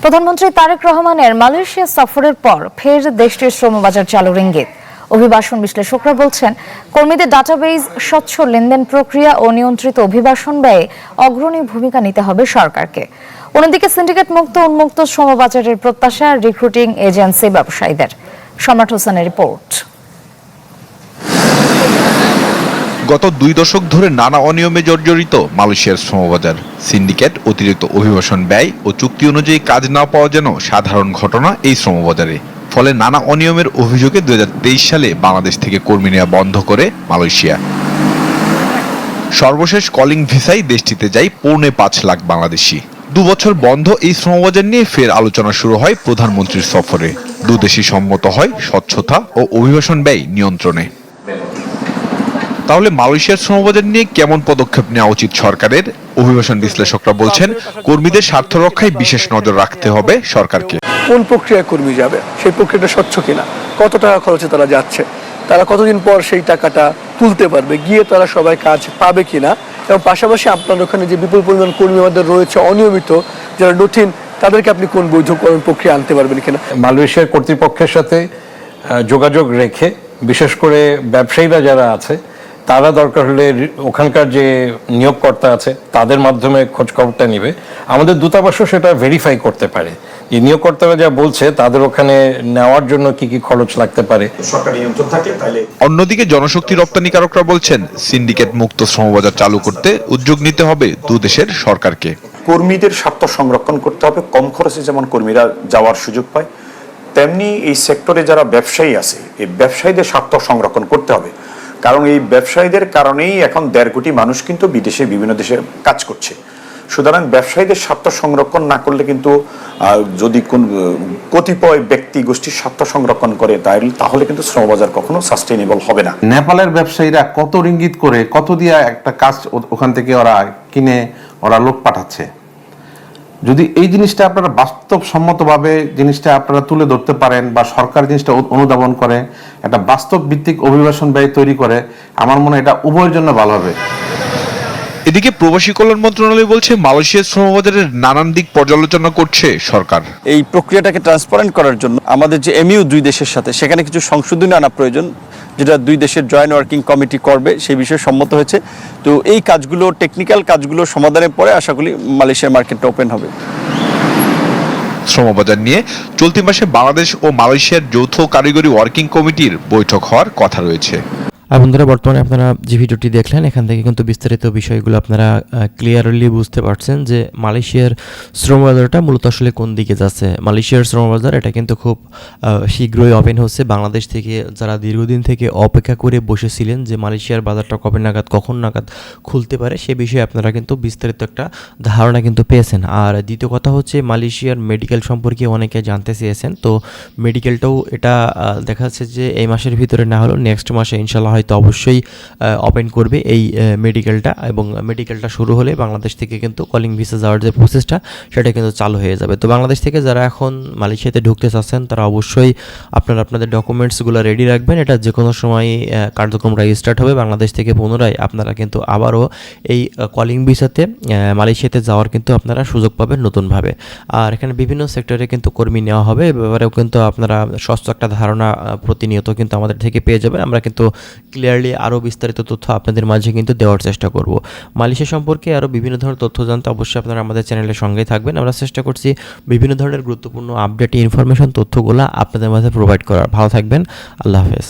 প্রধানমন্ত্রী তারেক রহমানের মালয়েশিয়া সফরের পর ফের দেশটির শ্রমবাজার চালুর ইঙ্গিত। অভিবাসন বিশ্লেষকরা বলছেন, কর্মীদের ডাটাবেজ, স্বচ্ছ লেনদেন প্রক্রিয়া ও নিয়ন্ত্রিত অভিবাসন ব্যয়ে অগ্রণী ভূমিকা নিতে হবে সরকারকে। অন্যদিকে সিন্ডিকেট মুক্ত উন্মুক্ত শ্রমবাজারের প্রত্যাশা রিক্রুটিং এজেন্সি ব্যবসায়ীদের। সম্রাট হোসেনের রিপোর্ট। গত 2 দশক ধরে নানা অনিয়মে জর্জরিত মালয়েশিয়ার শ্রমবাজার। সিন্ডিকেট, অতিরিক্ত অভিবাসন ব্যয় ও চুক্তি অনুযায়ী কাজ না পাওয়া যেন সাধারণ ঘটনা এই শ্রমবাজারে। ফলে নানা অনিয়মের অভিযোগে 2023 সালে বাংলাদেশ থেকে কর্মী নেওয়া বন্ধ করে মালয়েশিয়া। সর্বশেষ কলিং ভিসায় দেশটিতে যায় 4.5 লাখ বাংলাদেশি। 2 বছর বন্ধ এই শ্রমবাজার নিয়ে ফের আলোচনা শুরু হয় প্রধানমন্ত্রীর সফরে। দুদেশই সম্মত হয় স্বচ্ছতা ও অভিবাসন ব্যয় নিয়ন্ত্রণে। তাহলে মালয়েশিয়ার শ্রমবাজার নিয়ে কেমন পদক্ষেপ নেওয়া উচিত সরকারের? অভিবাসন বিশ্লেষকরা বলছেন, কর্মীদের স্বার্থ রক্ষায় বিশেষ নজর রাখতে হবে সরকারকে। কোন প্রক্রিয়ায় কর্মী যাবে, সেই প্রক্রিয়াটা স্বচ্ছ কিনা, কত টাকা খরচে তারা যাচ্ছে, তারা কতদিন পর সেই টাকাটা তুলতে পারবে, গিয়ে তারা সবাই কাজ পাবে কিনা, এবং পাশাপাশি আপনার ওখানে যে বিপুল পরিমাণ কর্মী আমাদের রয়েছে অনিয়মিত, যারা নথিন, তাদেরকে আপনি কোন বৈধকরণ প্রক্রিয়া আনতে পারবেন কিনা। মালয়েশিয়ার কর্তৃপক্ষের সাথে যোগাযোগ রেখে, বিশেষ করে ব্যবসায়ীরা যারা আছে তারা দরকার হলে ওখানকার যে নিয়োগকর্তা আছে তাদের মাধ্যমে খোঁজ খবরটা নিবে। আমাদের দূতাবাসও সেটা ভেরিফাই করতে পারে যে নিয়োগকর্তারা যা বলছে তাদের ওখানে নেওয়ার জন্য কি কি খরচ লাগতে পারে। সরকারি নিয়ন্ত্রণ থাকলে তাহলে। অন্যদিকে জনশক্তি রপ্তানিকারকরা বলছেন, সিন্ডিকেট মুক্ত শ্রমবাজার চালু করতে উদ্যোগ নিতে হবে দুদেশের সরকারকে। কর্মীদের স্বার্থ সংরক্ষণ করতে হবে। কম খরচে যেমন কর্মীরা যাওয়ার সুযোগ পায়, তেমনি এই সেক্টরে যারা ব্যবসায়ী আছে এই ব্যবসায়ীদের স্বার্থ সংরক্ষণ করতে হবে। কারণ এই ব্যবসায়ীদের কারণেই এখন 1.5 কোটি মানুষ কিন্তু বিদেশে বিভিন্ন দেশে কাজ করছে। সুতরাং ব্যবসায়ীদের স্বার্থ সংরক্ষণ না করলে কিন্তু যদি কোন কতিপয় ব্যক্তি গোষ্ঠীর স্বার্থ সংরক্ষণ করে তাহলে কিন্তু শ্রমবাজার কখনো সাস্টেইনেবল হবে না। নেপালের ব্যবসায়ীরা কত রিঙ্গিত করে, কত দিয়া একটা কাজ ওখান থেকে ওরা কিনে ওরা লোক পাঠাচ্ছে। যদি এই জিনিসটা আপনারা বাস্তবসম্মতভাবে জিনিসটা আপনারা তুলে ধরতে পারেন বা সরকার জিনিসটা অনুধাবন করে একটা বাস্তব ভিত্তিক অভিবাসন ব্যয় তৈরি করে, আমার মনে হয় এটা উভয়ের জন্য ভালো হবে। এদিকে প্রবাসী কল্যাণ মন্ত্রণালয় বলছে, মালয়েশিয়ার শ্রমবাজারের নানান দিক পর্যালোচনা করছে সরকার। এই প্রক্রিয়াটাকে ট্রান্সপারেন্ট করার জন্য আমাদের যে এমইউ 2 দেশের সাথে, সেখানে কিছু সংশোধনী আনা প্রয়োজন, যেটা 2 দেশের জয়েন্ট ওয়ার্কিং কমিটি করবে, সেই বিষয়ে সম্মত হয়েছে। তো এই কাজগুলো, টেকনিক্যাল কাজগুলো সমাধানের পরে আশা করি মালয়েশিয়ার মার্কেটটা ওপেন হবে। শ্রমবাজার নিয়ে চলতি মাসে বাংলাদেশ ও মালয়েশিয়ার যৌথ কারিগরি ওয়ার্কিং কমিটির বৈঠক হওয়ার কথা রয়েছে। বন্ধুরা, বর্তমানে আপনারা যে ভিডিওটি দেখলেন, এখান থেকে কিন্তু বিস্তারিত বিষয়গুলো আপনারা ক্লিয়ারলি বুঝতে পারছেন যে মালয়েশিয়ার শ্রমবাজারটা মূলত আসলে কোন দিকে যাচ্ছে। মালয়েশিয়ার শ্রমবাজার এটা কিন্তু খুব শীঘ্রই ওপেন হচ্ছে। বাংলাদেশ থেকে যারা দীর্ঘদিন থেকে অপেক্ষা করে বসেছিলেন যে মালয়েশিয়ার বাজারটা কখন নাগাদ খুলতে পারে, সে বিষয়ে আপনারা কিন্তু বিস্তারিত একটা ধারণা কিন্তু পেয়েছেন। আর দ্বিতীয় কথা হচ্ছে, মালয়েশিয়ার মেডিকেল সম্পর্কে অনেকে জানতে চেয়েছেন। তো মেডিকেলটাও এটা দেখা যাচ্ছে যে এই মাসের ভিতরে না হলেও নেক্সট মাসে ইনশাল্লাহ হয়তো অবশ্যই ওপেন করবে এই মেডিকেলটা, এবং মেডিকেলটা শুরু হলে বাংলাদেশ থেকে কিন্তু কলিং ভিসা যাওয়ার যে প্রসেসটা সেটা কিন্তু চালু হয়ে যাবে। তো বাংলাদেশ থেকে যারা এখন মালয়েশিয়াতে ঢুকতে চাচ্ছেন তারা অবশ্যই আপনাদের ডকুমেন্টসগুলো রেডি রাখবেন। এটা যে কোনো সময় কার্যক্রম স্টার্ট হবে। বাংলাদেশ থেকে পুনরায় আপনারা কিন্তু আবারও এই কলিং ভিসাতে মালয়েশিয়াতে যাওয়ার কিন্তু আপনারা সুযোগ পাবেন নতুনভাবে। আর এখানে বিভিন্ন সেক্টরে কিন্তু কর্মী নেওয়া হবে, এ ব্যাপারেও কিন্তু আপনারা স্বচ্ছ একটা ধারণা প্রতিনিয়ত কিন্তু আমাদের থেকে পেয়ে যাবেন। আমরা কিন্তু ক্লিয়ারলি আরও বিস্তারিত তথ্য আপনাদের মাঝে কিন্তু দেওয়ার চেষ্টা করব। মালয়েশিয়া সম্পর্কে আরও বিভিন্ন ধরনের তথ্য জানতে অবশ্যই আপনারা আমাদের চ্যানেলের সঙ্গেই থাকবেন। আমরা চেষ্টা করছি বিভিন্ন ধরনের গুরুত্বপূর্ণ আপডেট ইনফরমেশন তথ্যগুলো আপনাদের মাঝে প্রোভাইড করার। ভালো থাকবেন, আল্লাহ হাফেজ।